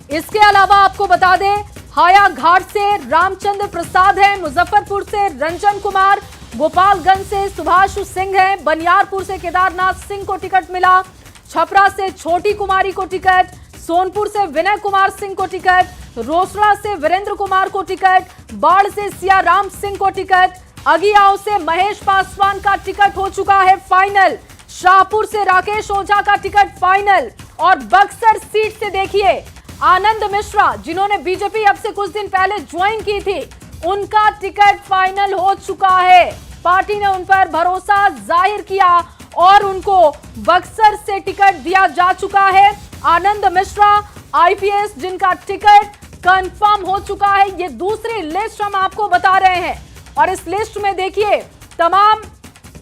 इसके अलावा आपको बता दें, हाया घाट से रामचंद्र प्रसाद हैं, मुजफ्फरपुर से रंजन कुमार, गोपालगंज से सुभाष सिंह हैं, बनियारपुर से केदारनाथ सिंह को टिकट मिला, छपरा से छोटी कुमारी को टिकट, सोनपुर से विनय कुमार सिंह को टिकट, रोसड़ा से वीरेंद्र कुमार को टिकट, बाढ़ से सियाराम सिंह को टिकट, अगियाओं से महेश पासवान का टिकट हो चुका है फाइनल, शाहपुर से राकेश ओझा का टिकट फाइनल, और बक्सर सीट से देखिए आनंद मिश्रा, जिन्होंने बीजेपी अब से कुछ दिन पहले ज्वाइन की थी, उनका टिकट फाइनल हो चुका है। पार्टी ने उन पर भरोसा जाहिर किया और उनको बक्सर से टिकट दिया जा चुका है। आनंद मिश्रा आईपीएस, जिनका टिकट कंफर्म हो चुका है। ये दूसरी लिस्ट हम आपको बता रहे हैं और इस लिस्ट में देखिए तमाम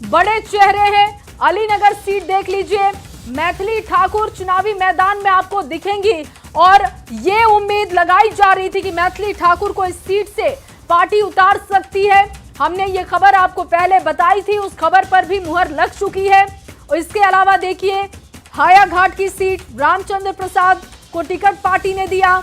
बड़े चेहरे हैं। अलीनगर सीट देख लीजिए, मैथिली ठाकुर चुनावी मैदान में आपको दिखेंगी और ये उम्मीद लगाई जा रही थी कि मैथिली ठाकुर को इस सीट से पार्टी उतार सकती है। हमने ये खबर आपको पहले बताई थी, उस खबर पर भी मुहर लग चुकी है। और इसके अलावा देखिए हाया घाट की सीट रामचंद्र प्रसाद को टिकट पार्टी ने दिया,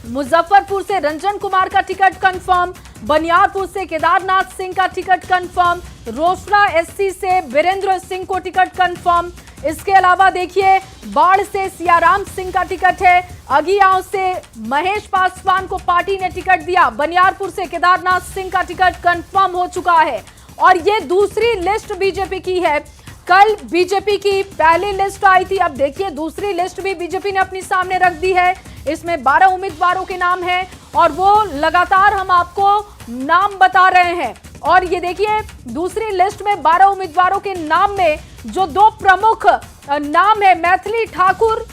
मुजफ्फरपुर से रंजन कुमार का टिकट कंफर्म, बनियारपुर से केदारनाथ सिंह का टिकट कंफर्म, रोसड़ा एससी से वीरेंद्र सिंह को टिकट कंफर्म। इसके अलावा देखिए बाढ़ से सियाराम सिंह का टिकट है, अगियाओं से महेश पासवान को पार्टी ने टिकट दिया, बनियारपुर से केदारनाथ सिंह का टिकट कंफर्म हो चुका है। और ये दूसरी लिस्ट बीजेपी की है। कल बीजेपी की पहली लिस्ट आई थी, अब देखिए दूसरी लिस्ट भी बीजेपी ने अपनी सामने रख दी है। इसमें 12 उम्मीदवारों के नाम हैं और वो लगातार हम आपको नाम बता रहे हैं। और ये देखिए दूसरी लिस्ट में 12 उम्मीदवारों के नाम में जो दो प्रमुख नाम है, मैथिली ठाकुर,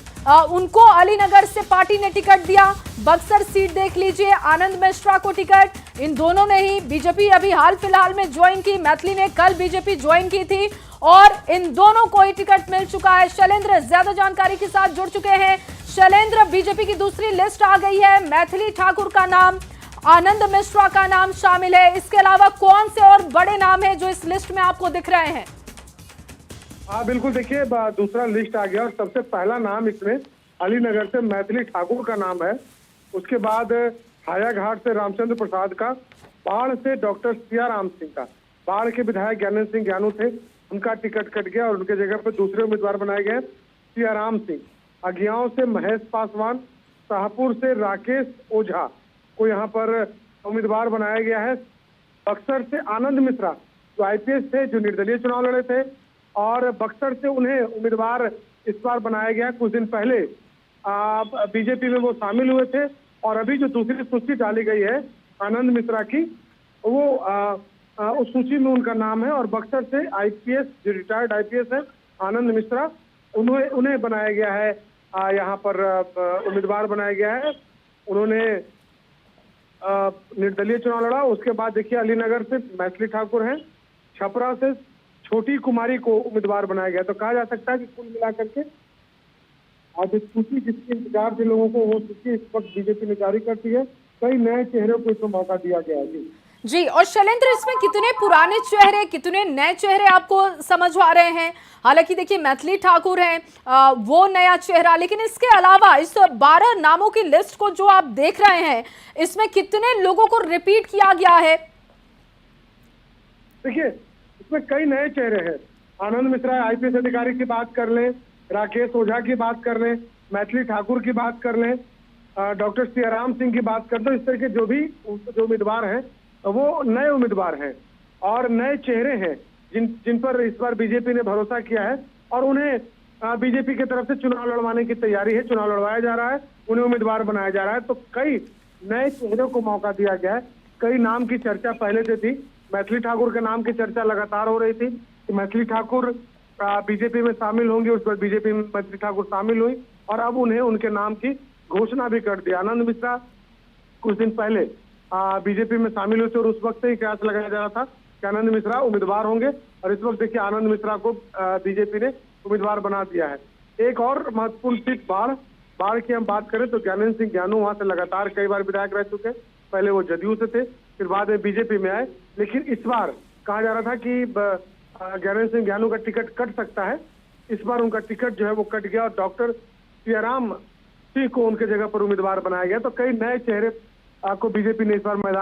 उनको अलीनगर से पार्टी ने टिकट दिया। बक्सर सीट देख लीजिए, आनंद मिश्रा को टिकट, इन दोनों ने ही बीजेपी अभी हाल फिलहाल में ज्वाइन की, मैथिली ने कल बीजेपी ज्वाइन की थी और इन दोनों को ही टिकट मिल चुका है। शैलेंद्र ज्यादा जानकारी के साथ जुड़ चुके हैं। शैलेंद्र, बीजेपी की दूसरी लिस्ट आ गई है, मैथिली ठाकुर का नाम, आनंद मिश्रा का नाम शामिल है। इसके अलावा कौन से और बड़े नाम हैं जो इस लिस्ट में आपको दिख रहे हैं? हाँ बिल्कुल, देखिए दूसरा लिस्ट आ गया और सबसे पहला नाम इसमें अलीनगर से मैथिली ठाकुर का नाम है। उसके बाद हाया घाट से रामचंद्र प्रसाद का, बाढ़ से डॉक्टर सियाराम सिंह का, बाढ़ के विधायक ज्ञानेंद्र सिंह ज्ञानू थे, उनका टिकट कट गया और उनके जगह पर दूसरे उम्मीदवार बनाए गए सियाराम सिंह। अगियाओं से महेश पासवान, शाहपुर से राकेश ओझा को यहाँ पर उम्मीदवार बनाया गया है। बक्सर से आनंद मिश्रा जो आईपीएस थे, जो निर्दलीय चुनाव लड़े थे, और बक्सर से उन्हें उम्मीदवार इस बार बनाया गया। कुछ दिन पहले बीजेपी में वो शामिल हुए थे और अभी जो दूसरी सूची डाली गई है आनंद मिश्रा की, वो उस सूची में उनका नाम है। और बक्सर से आईपीएस, जो रिटायर्ड आईपीएस है आनंद मिश्रा, उन्हें बनाया गया है, यहाँ पर उम्मीदवार बनाया गया है। उन्होंने निर्दलीय चुनाव लड़ा। उसके बाद देखिए अलीनगर से मैथिली ठाकुर हैं, छपरा से छोटी कुमारी को उम्मीदवार बनाया गया। तो कहा जा सकता है कि कुल मिलाकर के आज सूची जिसके इंतजार थे लोगों को, वो सूची इस वक्त बीजेपी ने जारी कर दी है। कई नए चेहरों को इसमें मौका दिया गया है। जी, और शैलेंद्र, इसमें कितने पुराने चेहरे, कितने नए चेहरे आपको समझ आ रहे हैं? हालांकि देखिए मैथिली ठाकुर हैं, वो नया चेहरा, लेकिन इसके अलावा इस 12 नामों की लिस्ट को जो आप देख रहे हैं, इसमें कितने लोगों को रिपीट किया गया है? देखिए इसमें कई नए चेहरे हैं। आनंद मिश्रा आईपीएस अधिकारी की बात कर लें, राकेश ओझा की बात कर लें, मैथिली ठाकुर की बात कर लें, डॉक्टर सियाराम सिंह की बात कर लें, इस तरह के जो उम्मीदवार हैं वो नए उम्मीदवार हैं और नए चेहरे हैं जिन पर इस बार बीजेपी ने भरोसा किया है और उन्हें बीजेपी की तरफ से चुनाव लड़वाने की तैयारी है, चुनाव लड़वाया जा रहा है, उन्हें उम्मीदवार बनाया जा रहा है। तो कई नए चेहरों को मौका दिया गया है। कई नाम की चर्चा पहले से थी, मैथिली ठाकुर के नाम की चर्चा लगातार हो रही थी कि मैथिली ठाकुर बीजेपी में शामिल होंगी। उस पर बीजेपी में मैथिली ठाकुर शामिल हुई और अब उन्हें उनके नाम की घोषणा भी कर दी। आनंद मिश्रा कुछ दिन पहले बीजेपी में शामिल हुए थे और उस वक्त से ही कयास लगाया जा रहा था कि आनंद मिश्रा उम्मीदवार होंगे और इस वक्त देखिए आनंद मिश्रा को बीजेपी ने उम्मीदवार बना दिया है। एक और महत्वपूर्ण सीट बाढ़ की हम बात करें तो ज्ञानेंद्र सिंह ज्ञानू वहां से लगातार कई बार विधायक रह चुके। पहले वो जदयू से थे, फिर बाद में बीजेपी में आए, लेकिन इस बार कहा जा रहा था कि ज्ञानेंद्र सिंह ज्ञानू का टिकट कट सकता है। इस बार उनका टिकट जो है वो कट गया और डॉक्टर सियाराम सिंह को उनके जगह पर उम्मीदवार बनाया गया। तो कई नए चेहरे आपको बीजेपी ने इस बार मैदान